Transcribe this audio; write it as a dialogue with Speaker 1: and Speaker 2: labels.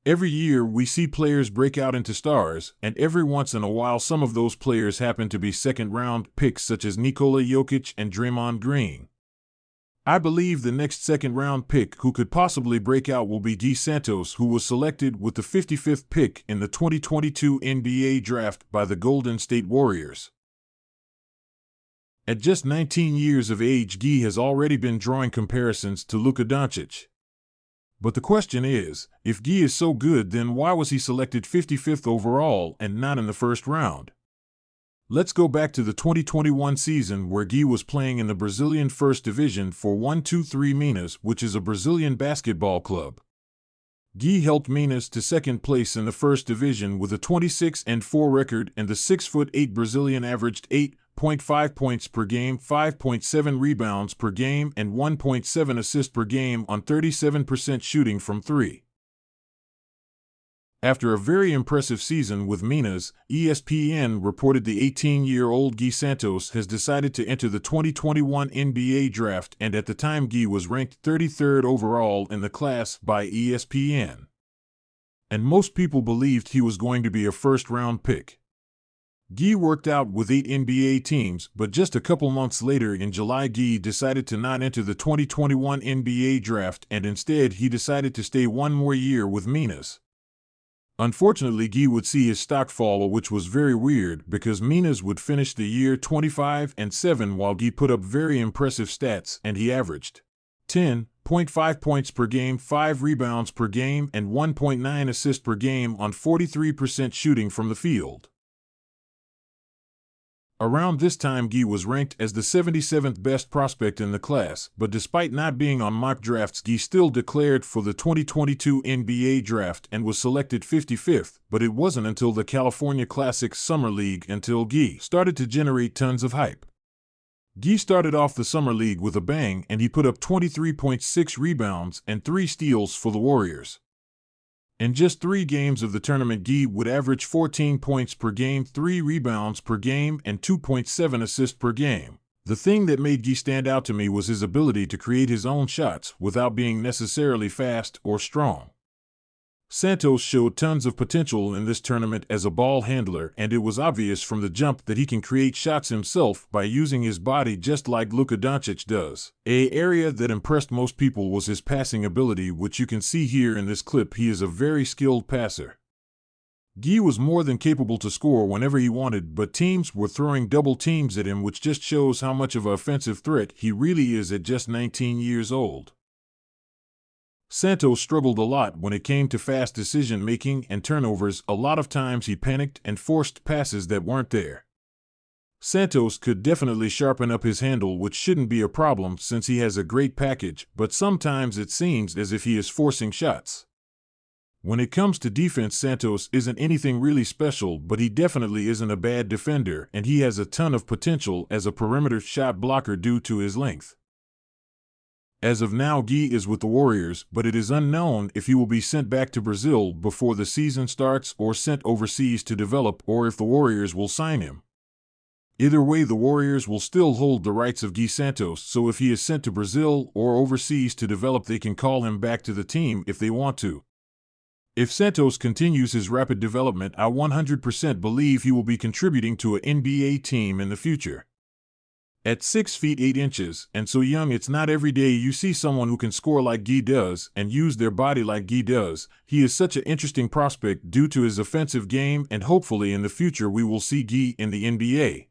Speaker 1: Every year we see players break out into stars, and every once in a while some of those players happen to be second-round picks such as Nikola Jokic and Draymond Green. I believe the next second-round pick who could possibly break out will be Santos, who was selected with the 55th pick in the 2022 NBA Draft by the Golden State Warriors. At just 19 years of age, Guy has already been drawing comparisons to Luka Doncic. But the question is, if Guy is so good, then why was he selected 55th overall and not in the first round? Let's go back to the 2021 season where Guy was playing in the Brazilian First Division for 123 Minas, which is a Brazilian basketball club. Guy helped Minas to second place in the First Division with a 26-4 record, and the 6'8" Brazilian averaged 8.5 points per game, 5.7 rebounds per game, and 1.7 assists per game on 37% shooting from three. After a very impressive season with Minas, ESPN reported the 18-year-old Guy Santos has decided to enter the 2021 NBA Draft, and at the time Guy was ranked 33rd overall in the class by ESPN. And most people believed he was going to be a first-round pick. Guy worked out with 8 NBA teams, but just a couple months later in July, Guy decided to not enter the 2021 NBA Draft, and instead he decided to stay one more year with Minas. Unfortunately, Guy would see his stock fall, which was very weird because Minas would finish the year 25-7 while Guy put up very impressive stats, and he averaged 10.5 points per game, 5 rebounds per game, and 1.9 assists per game on 43% shooting from the field. Around this time, Guy was ranked as the 77th best prospect in the class, but despite not being on mock drafts, Guy still declared for the 2022 NBA Draft and was selected 55th, but it wasn't until the California Classic Summer League until Guy started to generate tons of hype. Guy started off the Summer League with a bang, and he put up 23.6 rebounds and 3 steals for the Warriors. In just 3 games of the tournament, Guy would average 14 points per game, 3 rebounds per game, and 2.7 assists per game. The thing that made Guy stand out to me was his ability to create his own shots without being necessarily fast or strong. Santos showed tons of potential in this tournament as a ball handler, and it was obvious from the jump that he can create shots himself by using his body just like Luka Doncic does. An area that impressed most people was his passing ability, which you can see here in this clip. He is a very skilled passer. Guy was more than capable to score whenever he wanted, but teams were throwing double teams at him, which just shows how much of an offensive threat he really is at just 19 years old. Santos struggled a lot when it came to fast decision-making and turnovers. A lot of times he panicked and forced passes that weren't there. Santos could definitely sharpen up his handle, which shouldn't be a problem since he has a great package, but sometimes it seems as if he is forcing shots. When it comes to defense, Santos isn't anything really special, but he definitely isn't a bad defender, and he has a ton of potential as a perimeter shot blocker due to his length. As of now, Guy is with the Warriors, but it is unknown if he will be sent back to Brazil before the season starts or sent overseas to develop, or if the Warriors will sign him. Either way, the Warriors will still hold the rights of Guy Santos, so if he is sent to Brazil or overseas to develop, they can call him back to the team if they want to. If Santos continues his rapid development, I 100% believe he will be contributing to an NBA team in the future. At 6 feet 8 inches and so young, it's not every day you see someone who can score like Guy does and use their body like Guy does. He is such an interesting prospect due to his offensive game, and hopefully in the future we will see Guy in the NBA.